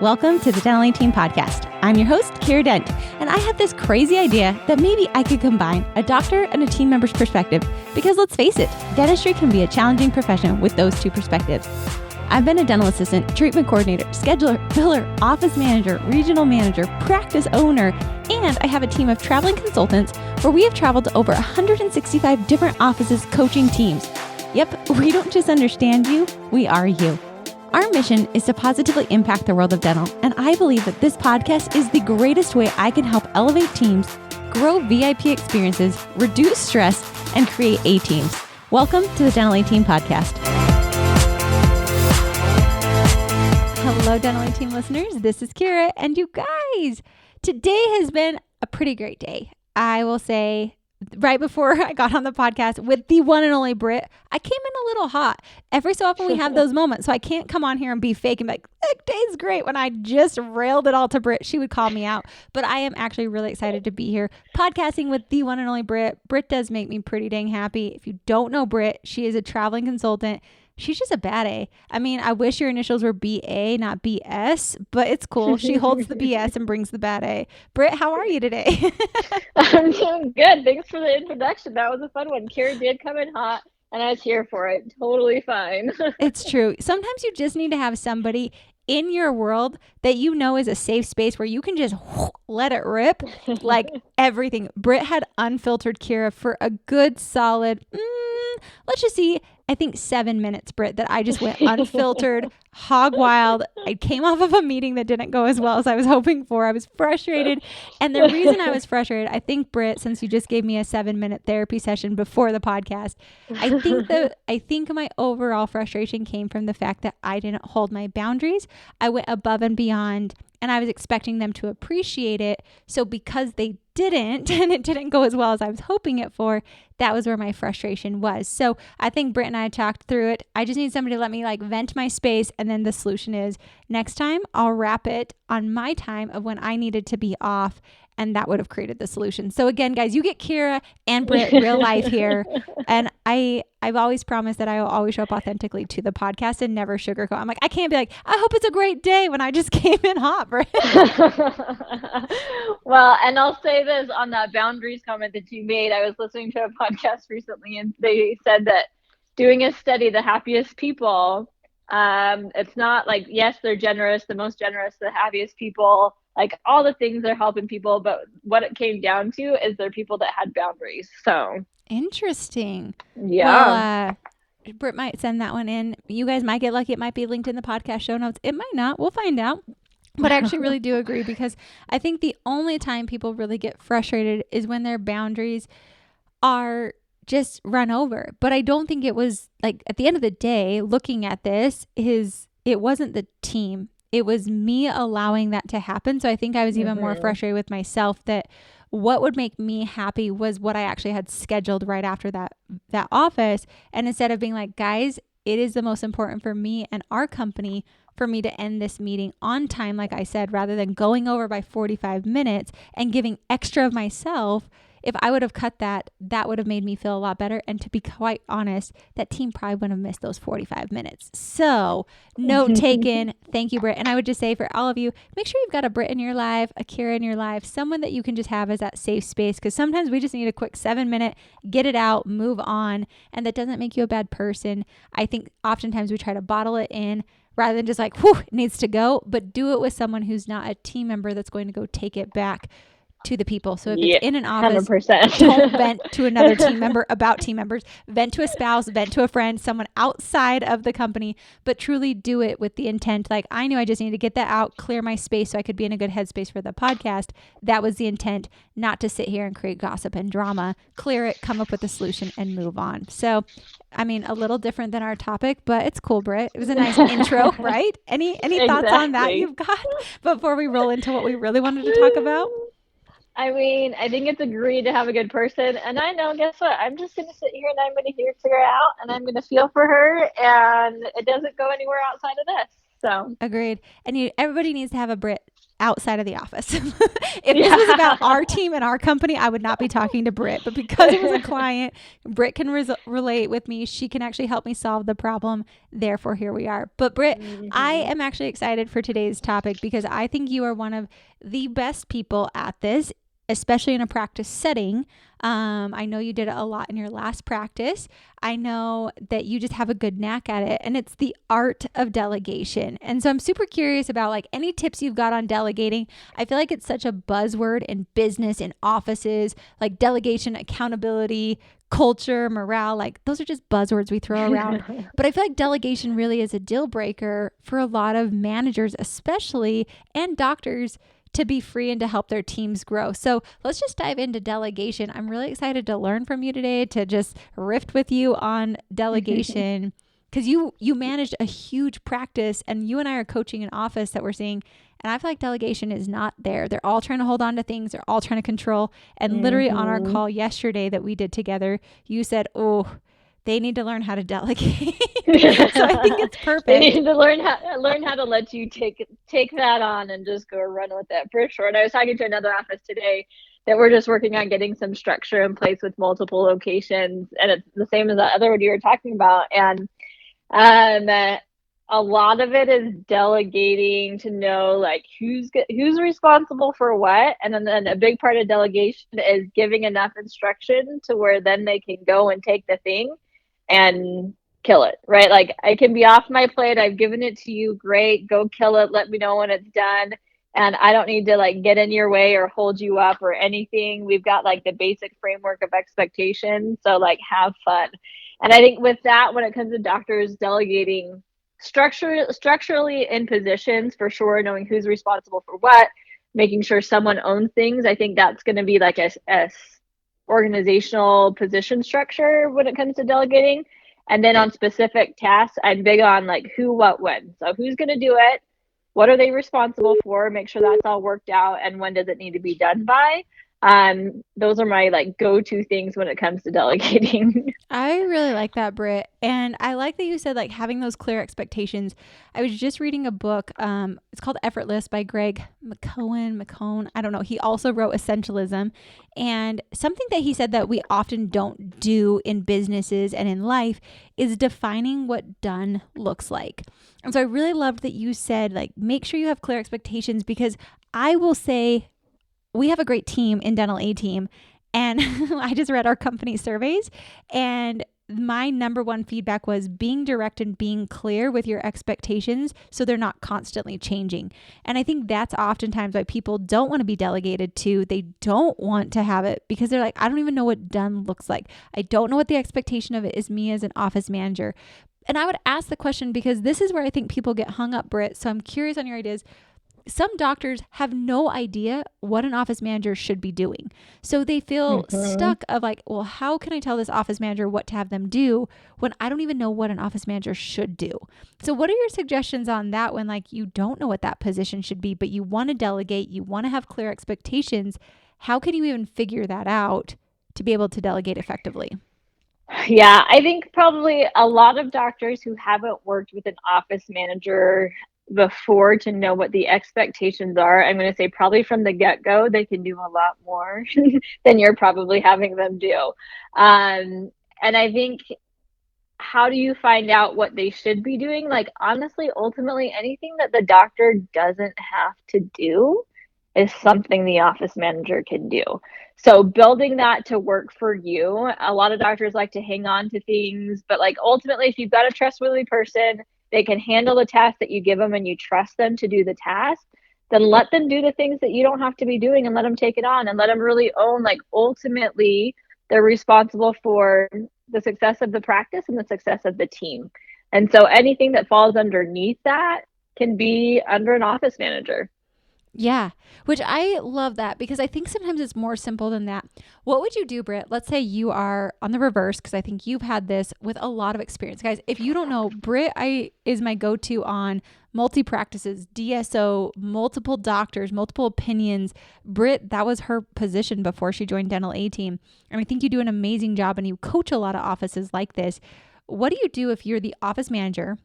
Welcome to the Dental Team Podcast. I'm your host, Kiera Dent, and I have this crazy idea that maybe I could combine a doctor and a team member's perspective because let's face it, dentistry can be a challenging profession with those two perspectives. I've been a dental assistant, treatment coordinator, scheduler, biller, office manager, regional manager, practice owner, and I have a team of traveling consultants where we have traveled to over 165 different offices coaching teams. Yep, we don't just understand you, we are you. Our mission is to positively impact the world of dental, and I believe that this podcast is the greatest way I can help elevate teams, grow VIP experiences, reduce stress, and create A-teams. Welcome to the Dental Team Podcast. Hello, Dental Team listeners. This is Kiera, and you guys, today has been a pretty great day. I will say, right before I got on the podcast with the one and only Brit, I came in a little hot. Every so often we have those moments, so I can't come on here and be fake and be like, that day's great. When I just railed it all to Brit, she would call me out. But I am actually really excited to be here podcasting with the one and only Brit. Brit does make me pretty dang happy. If you don't know Brit, she is a traveling consultant. She's just a bad A. I mean, I wish your initials were BA, not BS, but it's cool. She holds the BS and brings the bad A. Brit, how are you today? I'm doing good. Thanks for the introduction. That was a fun one. Kira did come in hot, and I was here for it. Totally fine. It's true. Sometimes you just need to have somebody in your world that you know is a safe space where you can just let it rip like everything. Brit had unfiltered Kira for a good solid, let's just see, I think 7 minutes, Brit, that I just went unfiltered, hog wild. I came off of a meeting that didn't go as well as I was hoping for. I was frustrated. And the reason I was frustrated, I think, Brit, since you just gave me a 7-minute therapy session before the podcast, I think my overall frustration came from the fact that I didn't hold my boundaries. I went above and beyond, and I was expecting them to appreciate it. So because they didn't, and it didn't go as well as I was hoping it for, that was where my frustration was. So I think Britt and I talked through it. I just need somebody to let me vent my space. And then the solution is next time I'll wrap it on my time of when I needed to be off. And that would have created the solution. So again, guys, you get Kiera and Britt real life here. And I've always promised that I will always show up authentically to the podcast and never sugarcoat. I'm like, I can't be like, I hope it's a great day when I just came in hot, Britt. Well, and I'll say this on that boundaries comment that you made. I was listening to a podcast recently, and they said that doing a study, the happiest people, it's not like, yes, they're generous, the most generous, the happiest people, like all the things are helping people, but what it came down to is they're people that had boundaries. So interesting. Yeah. Well, Britt might send that one in. You guys might get lucky. It might be linked in the podcast show notes. It might not. We'll find out. But I actually really do agree, because I think the only time people really get frustrated is when their boundaries are just run over. But I don't think it was like, at the end of the day, looking at this, it wasn't the team. It was me allowing that to happen. So I think I was even more frustrated with myself that what would make me happy was what I actually had scheduled right after that office. And instead of being like, guys, it is the most important for me and our company for me to end this meeting on time, like I said, rather than going over by 45 minutes and giving extra of myself. If I would have cut that, that would have made me feel a lot better. And to be quite honest, that team probably wouldn't have missed those 45 minutes. So note taken. Thank you, Britt. And I would just say for all of you, make sure you've got a Britt in your life, a Kiera in your life, someone that you can just have as that safe space. Because sometimes we just need a quick 7-minute, get it out, move on. And that doesn't make you a bad person. I think oftentimes we try to bottle it in rather than just like, whew, it needs to go. But do it with someone who's not a team member that's going to go take it back to the people. So if it's in an office, 100%. Don't vent to another team member about team members. Vent to a spouse, vent to a friend, someone outside of the company, but truly do it with the intent. Like, I knew I just needed to get that out, clear my space so I could be in a good headspace for the podcast. That was the intent, not to sit here and create gossip and drama. Clear it, come up with a solution, and move on. So, I mean, a little different than our topic, but it's cool, Britt. It was a nice intro, right? Any thoughts on that you've got before we roll into what we really wanted to talk about? I mean, I think it's agreed to have a good person. And I know, guess what? I'm just going to sit here and I'm going to hear Kiera out, and I'm going to feel for her. And it doesn't go anywhere outside of this. So agreed. And everybody needs to have a Brit outside of the office. If this was about our team and our company, I would not be talking to Brit. But because it was a client, Brit can relate with me. She can actually help me solve the problem. Therefore, here we are. But Brit, I am actually excited for today's topic because I think you are one of the best people at this, especially in a practice setting. I know you did it a lot in your last practice. I know that you just have a good knack at it, and it's the art of delegation. And so I'm super curious about like any tips you've got on delegating. I feel like it's such a buzzword in business, in offices, like delegation, accountability, culture, morale, like those are just buzzwords we throw around. But I feel like delegation really is a deal breaker for a lot of managers, especially, and doctors, to be free and to help their teams grow. So let's just dive into delegation. I'm really excited to learn from you today, to just riff with you on delegation, because you managed a huge practice, and you and I are coaching an office that we're seeing, and I feel like delegation is not there. They're all trying to hold on to things. They're all trying to control. And literally on our call yesterday that we did together, you said, oh, they need to learn how to delegate. So I think it's perfect. They need to learn how to let you take that on and just go run with it, for sure. And I was talking to another office today that we're just working on getting some structure in place with multiple locations, and it's the same as the other one you were talking about. And a lot of it is delegating to know like who's responsible for what, and then a big part of delegation is giving enough instruction to where then they can go and take the thing and kill it, right? Like, I can be off my plate. I've given it to you. Great. Go kill it. Let me know when it's done. And I don't need to like get in your way or hold you up or anything. We've got like the basic framework of expectation. So like, have fun. And I think with that, when it comes to doctors delegating structurally in positions, for sure, knowing who's responsible for what, making sure someone owns things. I think that's going to be like a organizational position structure when it comes to delegating. And then on specific tasks, I'm big on like who, what, when. So who's going to do it? What are they responsible for? Make sure that's all worked out. And when does it need to be done by? Those are my like go-to things when it comes to delegating. I really like that, Britt. And I like that you said like having those clear expectations. I was just reading a book. It's called Effortless by Greg McCone. I don't know. He also wrote Essentialism. And something that he said that we often don't do in businesses and in life is defining what done looks like. And so I really loved that you said like, make sure you have clear expectations, because I will say, we have a great team in Dental A Team, and I just read our company surveys, and my number one feedback was being direct and being clear with your expectations so they're not constantly changing. And I think that's oftentimes why people don't want to be delegated to. They don't want to have it because they're like, I don't even know what done looks like. I don't know what the expectation of it is, me as an office manager. And I would ask the question because this is where I think people get hung up, Britt. So I'm curious on your ideas. Some doctors have no idea what an office manager should be doing. So they feel stuck of like, well, how can I tell this office manager what to have them do when I don't even know what an office manager should do? So what are your suggestions on that when like you don't know what that position should be, but you want to delegate, you want to have clear expectations? How can you even figure that out to be able to delegate effectively? Yeah, I think probably a lot of doctors who haven't worked with an office manager before to know what the expectations are, I'm going to say probably from the get-go, they can do a lot more than you're probably having them do. And I think, how do you find out what they should be doing? Like, honestly, ultimately, anything that the doctor doesn't have to do is something the office manager can do. So building that to work for you. A lot of doctors like to hang on to things, but like ultimately, if you've got a trustworthy person, they can handle the task that you give them and you trust them to do the task, then let them do the things that you don't have to be doing and let them take it on and let them really own, like, ultimately they're responsible for the success of the practice and the success of the team. And so anything that falls underneath that can be under an office manager. Yeah, which I love that because I think sometimes it's more simple than that. What would you do, Britt? Let's say you are on the reverse, because I think you've had this with a lot of experience. Guys, if you don't know, Britt is my go-to on multi-practices, DSO, multiple doctors, multiple opinions. Britt, that was her position before she joined Dental A Team. And I think you do an amazing job and you coach a lot of offices like this. What do you do if you're the office manager?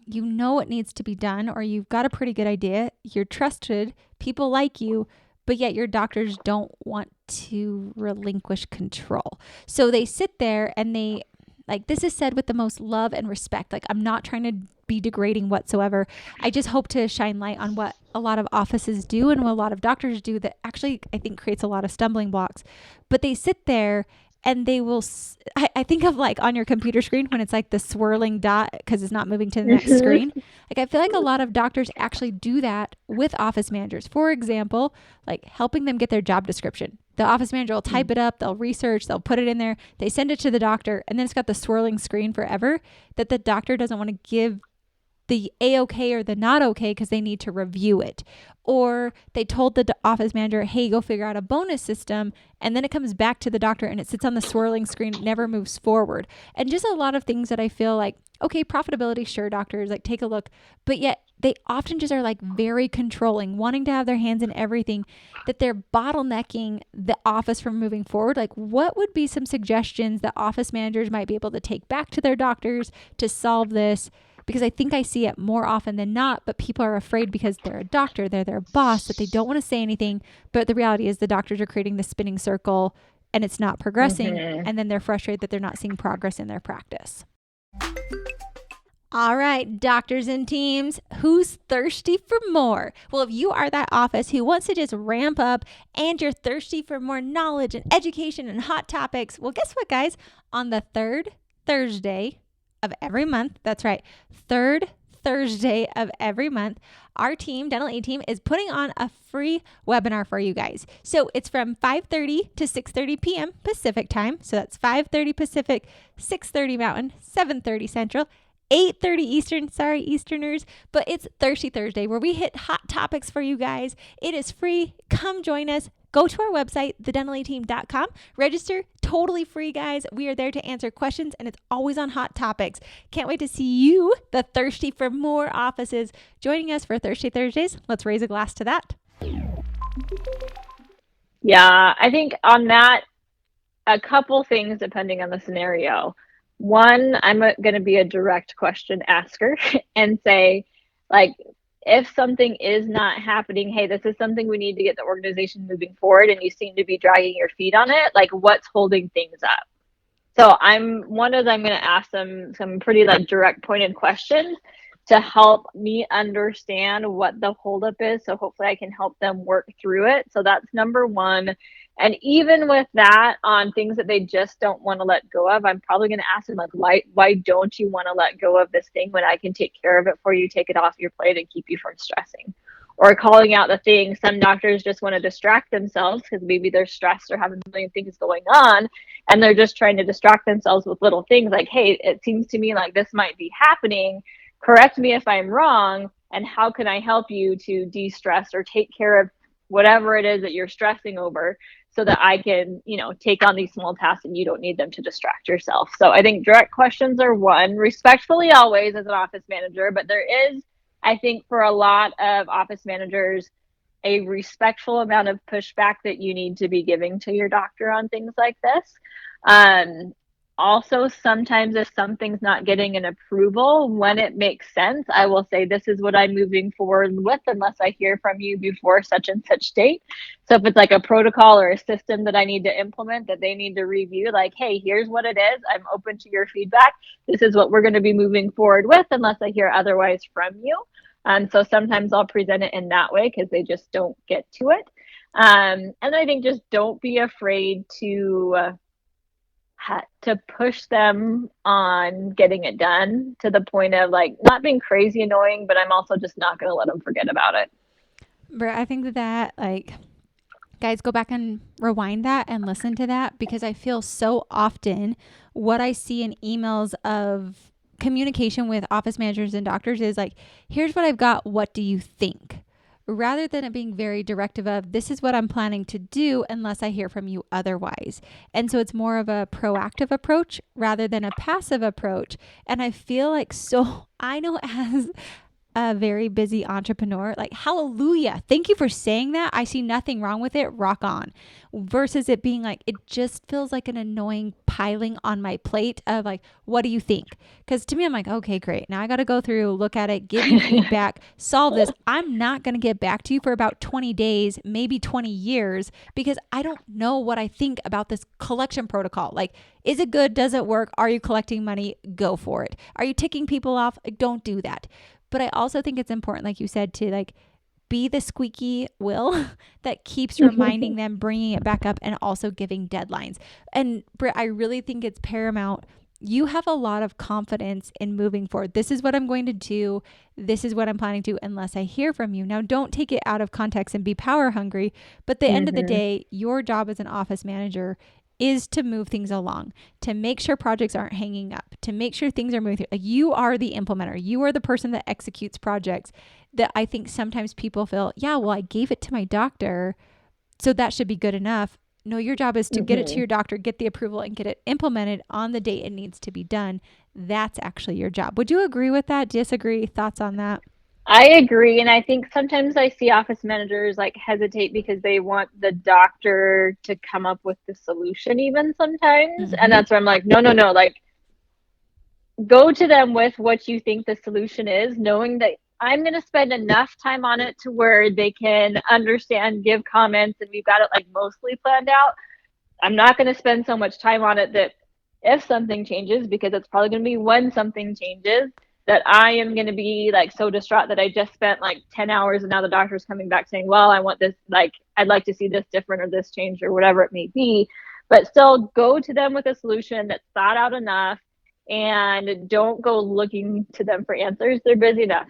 you know what needs to be done, or you've got a pretty good idea, you're trusted, people like you, but yet your doctors don't want to relinquish control. So they sit there and they, like, this is said with the most love and respect. Like, I'm not trying to be degrading whatsoever. I just hope to shine light on what a lot of offices do and what a lot of doctors do that actually I think creates a lot of stumbling blocks. But they sit there and they will, I think of like on your computer screen when it's like the swirling dot because it's not moving to the next screen. Like, I feel like a lot of doctors actually do that with office managers. For example, like helping them get their job description. The office manager will type it up, they'll research, they'll put it in there, they send it to the doctor, and then it's got the swirling screen forever that the doctor doesn't want to give the A-okay or the not okay because they need to review it. Or they told the office manager, hey, go figure out a bonus system. And then it comes back to the doctor and it sits on the swirling screen. It never moves forward. And just a lot of things that I feel like, okay, profitability, sure, doctors, like take a look. But yet they often just are like very controlling, wanting to have their hands in everything, that they're bottlenecking the office from moving forward. Like, what would be some suggestions that office managers might be able to take back to their doctors to solve this? Because I think I see it more often than not, but people are afraid because they're a doctor, they're their boss, that they don't want to say anything. But the reality is the doctors are creating the spinning circle and it's not progressing. And then they're frustrated that they're not seeing progress in their practice. All right, doctors and teams, who's thirsty for more? Well, if you are that office who wants to just ramp up and you're thirsty for more knowledge and education and hot topics, well, guess what, guys? On the third Thursday of every month, that's right, third Thursday of every month, our team, Dental A Team, is putting on a free webinar for you guys. So it's from 5:30 to 6:30 p.m. Pacific time. So that's 5:30 Pacific, 6:30 Mountain, 7:30 Central, 8:30 Eastern, sorry, Easterners, but it's Thirsty Thursday where we hit hot topics for you guys. It is free. Come join us. Go to our website, thedentalateam.com. Register, totally free, guys. We are there to answer questions, and it's always on hot topics. Can't wait to see you, the thirsty for more offices, joining us for Thirsty Thursdays. Let's raise a glass to that. Yeah, I think on that, a couple things depending on the scenario. One, I'm going to be a direct question asker and say, like, if something is not happening, hey, this is something we need to get the organization moving forward and you seem to be dragging your feet on it, like what's holding things up? So I'm going to ask them some pretty like direct pointed questions to help me understand what the holdup is. So hopefully I can help them work through it. So that's number one. And even with that, on things that they just don't want to let go of, I'm probably going to ask them, like, why don't you want to let go of this thing when I can take care of it for you, take it off your plate and keep you from stressing? Or calling out the things. Some doctors just want to distract themselves because maybe they're stressed or having a million things going on. And they're just trying to distract themselves with little things like, hey, it seems to me like this might be happening. Correct me if I'm wrong. And how can I help you to de-stress or take care of whatever it is that you're stressing over, so that I can, take on these small tasks and you don't need them to distract yourself. So I think direct questions are one, respectfully always as an office manager, but there is, I think for a lot of office managers, a respectful amount of pushback that you need to be giving to your doctor on things like this. Also, sometimes if something's not getting an approval, when it makes sense, I will say, this is what I'm moving forward with unless I hear from you before such and such date. So if it's like a protocol or a system that I need to implement that they need to review, like, hey, here's what it is. I'm open to your feedback. This is what we're going to be moving forward with unless I hear otherwise from you. So sometimes I'll present it in that way because they just don't get to it. And I think just don't be afraid to push them on getting it done to the point of like not being crazy annoying, but I'm also just not going to let them forget about it. But I think that like, guys, go back and rewind that and listen to that, because I feel so often what I see in emails of communication with office managers and doctors is like, here's what I've got. What do you think? Rather than it being very directive of, this is what I'm planning to do unless I hear from you otherwise. And so it's more of a proactive approach rather than a passive approach. And I feel like, so I know as a very busy entrepreneur, like, hallelujah. Thank you for saying that. I see nothing wrong with it. Rock on. Versus it being like, it just feels like an annoying piling on my plate of like, what do you think? Because to me, I'm like, okay, great. Now I got to go through, look at it, give you feedback, solve this. I'm not going to get back to you for about 20 days, maybe 20 years, because I don't know what I think about this collection protocol. Like, is it good? Does it work? Are you collecting money? Go for it. Are you ticking people off? Like, don't do that. But I also think it's important, like you said, to like be the squeaky wheel that keeps reminding them, bringing it back up, and also giving deadlines. And Britt, I really think it's paramount. You have a lot of confidence in moving forward. This is what I'm going to do. This is what I'm planning to do unless I hear from you. Now, don't take it out of context and be power hungry. But at the end of the day, your job as an office manager is to move things along, to make sure projects aren't hanging up, to make sure things are moving through. Like, you are the implementer. You are the person that executes projects. That I think sometimes people feel, yeah, well, I gave it to my doctor, so that should be good enough. No, your job is to get it to your doctor, get the approval, and get it implemented on the date it needs to be done. That's actually your job. Would you agree with that? Disagree? Thoughts on that? I agree. And I think sometimes I see office managers like hesitate because they want the doctor to come up with the solution, even sometimes. And that's where I'm like, no, no, no. Like, go to them with what you think the solution is, knowing that I'm going to spend enough time on it to where they can understand, give comments, and we've got it like mostly planned out. I'm not going to spend so much time on it that if something changes, because it's probably going to be when something changes, that I am going to be like so distraught that I just spent like 10 hours and now the doctor's coming back saying, well, I want this, like, I'd like to see this different or this change or whatever it may be. But still go to them with a solution that's thought out enough, and don't go looking to them for answers. They're busy enough.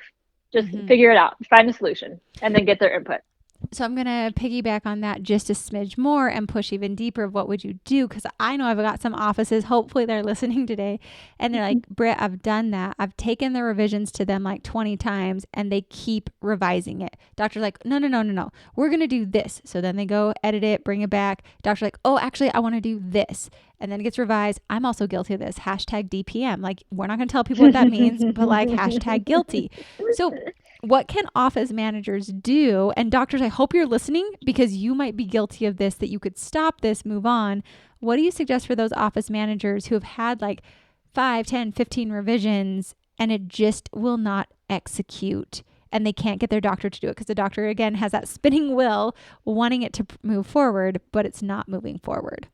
Just figure it out, find a solution, and then get their input. So I'm going to piggyback on that just a smidge more and push even deeper of what would you do? Because I know I've got some offices, hopefully they're listening today, and they're like, Britt, I've done that. I've taken the revisions to them like 20 times and they keep revising it. Doctor's like, no, no, no, no, no. We're going to do this. So then they go edit it, bring it back. Doctor's like, oh, actually, I want to do this. And then it gets revised. I'm also guilty of this. Hashtag DPM. Like, we're not going to tell people what that means, but like hashtag guilty. So what can office managers do? And doctors, I hope you're listening, because you might be guilty of this, that you could stop this, move on. What do you suggest for those office managers who have had like 5, 10, 15 revisions and it just will not execute, and they can't get their doctor to do it because the doctor, again, has that spinning wheel wanting it to move forward, but it's not moving forward?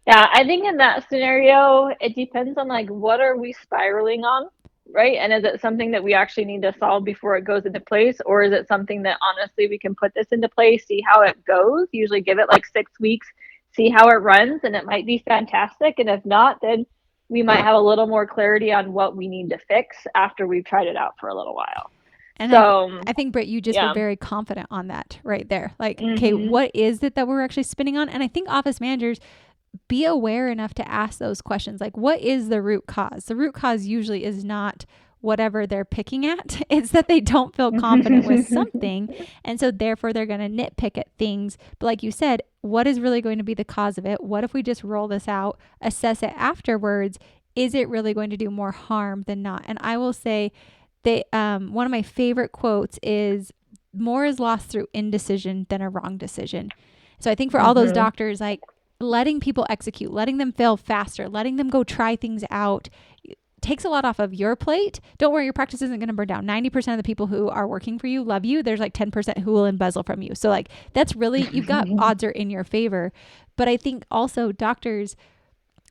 Yeah, I think in that scenario, it depends on like what are we spiraling on, right? And is it something that we actually need to solve before it goes into place? Or is it something that honestly we can put this into place, see how it goes, usually give it like 6 weeks, see how it runs, and it might be fantastic. And if not, then we might have a little more clarity on what we need to fix after we've tried it out for a little while. And So I think, Britt, you just were very confident on that right there. Like, okay, what is it that we're actually spinning on? And I think office managers, be aware enough to ask those questions. Like, what is the root cause? The root cause usually is not whatever they're picking at. It's that they don't feel confident with something. And so therefore they're going to nitpick at things. But like you said, what is really going to be the cause of it? What if we just roll this out, assess it afterwards? Is it really going to do more harm than not? And I will say that one of my favorite quotes is, more is lost through indecision than a wrong decision. So I think for all those doctors, like, letting people execute, letting them fail faster, letting them go try things out takes a lot off of your plate. Don't worry, your practice isn't going to burn down. 90% of the people who are working for you love you. There's like 10% who will embezzle from you. So like, that's really, you've got odds are in your favor. But I think also doctors,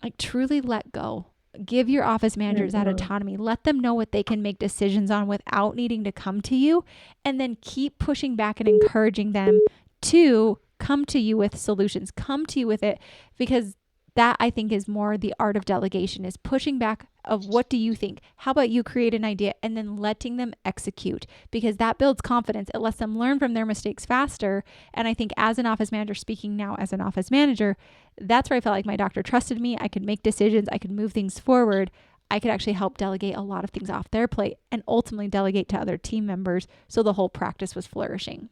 like, truly let go. Give your office managers that autonomy. Let them know what they can make decisions on without needing to come to you, and then keep pushing back and encouraging them to come to you with solutions, come to you with it, because that, I think, is more the art of delegation, is pushing back of what do you think? How about you create an idea and then letting them execute, because that builds confidence. It lets them learn from their mistakes faster. And I think as an office manager, speaking now as an office manager, that's where I felt like my doctor trusted me. I could make decisions. I could move things forward. I could actually help delegate a lot of things off their plate and ultimately delegate to other team members. So the whole practice was flourishing.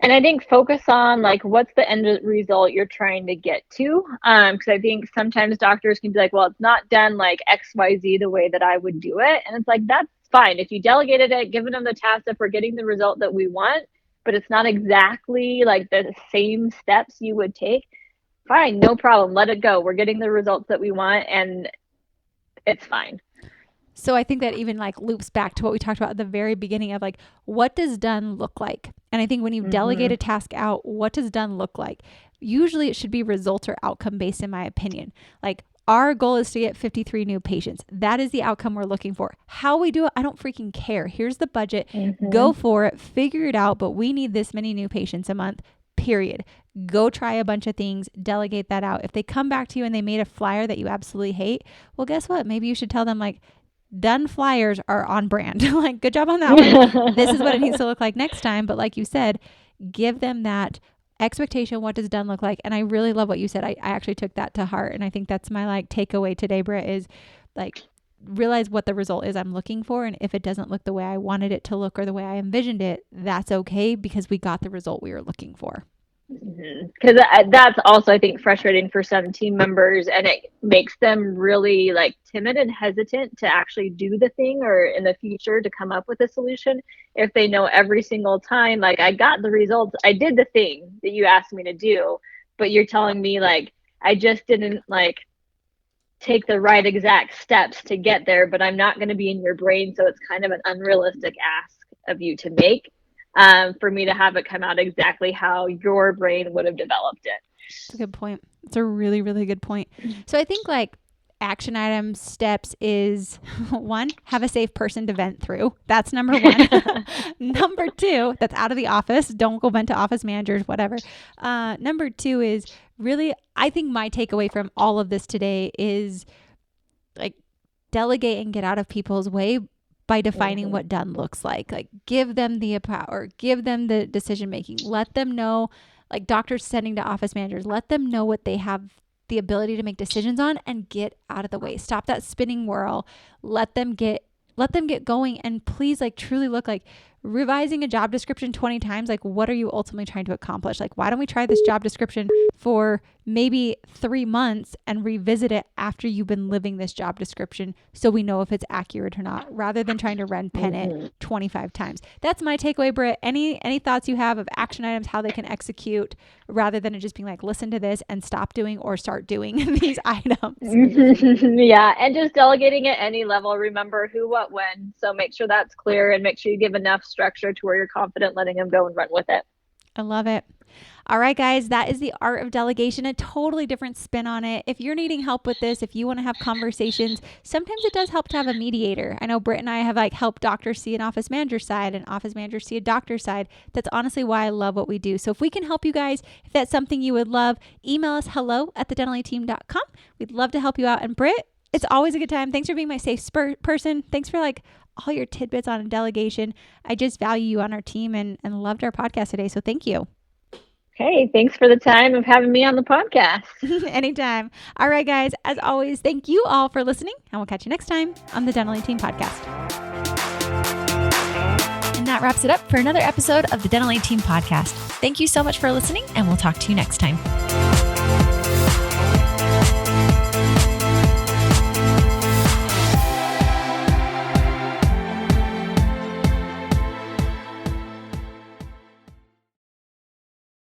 And I think focus on like what's the end result you're trying to get to. Because I think sometimes doctors can be like, well, it's not done like XYZ the way that I would do it. And it's like, that's fine. If you delegated it, given them the task, if we're getting the result that we want, but it's not exactly like the same steps you would take, fine, no problem. Let it go. We're getting the results that we want, and it's fine. So I think that even like loops back to what we talked about at the very beginning of like, what does done look like? And I think when you delegate a task out, what does done look like? Usually it should be result or outcome based, in my opinion. Like, our goal is to get 53 new patients. That is the outcome we're looking for. How we do it, I don't freaking care. Here's the budget. Go for it. Figure it out. But we need this many new patients a month, period. Go try a bunch of things. Delegate that out. If they come back to you and they made a flyer that you absolutely hate, well, guess what? Maybe you should tell them like, done flyers are on brand. Like, good job on that one. This is what it needs to look like next time. But like you said, give them that expectation. What does done look like? And I really love what you said. I actually took that to heart. And I think that's my like takeaway today, Brit, is like, realize what the result is I'm looking for. And if it doesn't look the way I wanted it to look or the way I envisioned it, that's okay, because we got the result we were looking for. Because that's also, I think, frustrating for some team members, and it makes them really like timid and hesitant to actually do the thing, or in the future to come up with a solution, if they know every single time, like, I got the results, I did the thing that you asked me to do, but you're telling me like I just didn't like take the right exact steps to get there, but I'm not going to be in your brain, so it's kind of an unrealistic ask of you to make. For me to have it come out exactly how your brain would have developed it. That's a good point. It's a really, really good point. So I think like action item steps is 1, have a safe person to vent through. That's number 1. Number 2, that's out of the office. Don't go vent to office managers, whatever. Number 2 is really, I think my takeaway from all of this today is like, delegate and get out of people's way by defining what done looks like. Like, give them the power, give them the decision making, let them know, like doctors sending to office managers, let them know what they have the ability to make decisions on, and get out of the way. Stop that spinning whirl. Let them get going. And please, like, truly look like revising a job description 20 times. Like, what are you ultimately trying to accomplish? Like, why don't we try this job description for maybe 3 months and revisit it after you've been living this job description, so we know if it's accurate or not, rather than trying to pen it 25 times. That's my takeaway, Brit. Any thoughts you have of action items, how they can execute, rather than it just being like, listen to this and stop doing or start doing these items? Yeah, and just delegating at any level. Remember who, what, when. So make sure that's clear, and make sure you give enough structure to where you're confident letting them go and run with it. I love it. All right, guys, that is the art of delegation, a totally different spin on it. If you're needing help with this, if you want to have conversations, sometimes it does help to have a mediator. I know Britt and I have like helped doctors see an office manager side and office managers see a doctor side. That's honestly why I love what we do. So if we can help you guys, if that's something you would love, email us hello@thedentallyteam.com. We'd love to help you out. And Britt, it's always a good time. Thanks for being my safe person. Thanks for like all your tidbits on delegation. I just value you on our team and loved our podcast today. So thank you. Hey, thanks for the time of having me on the podcast. Anytime. All right, guys, as always, thank you all for listening, and we'll catch you next time on the Dental Team Podcast. And that wraps it up for another episode of the Dental Team Podcast. Thank you so much for listening, and we'll talk to you next time.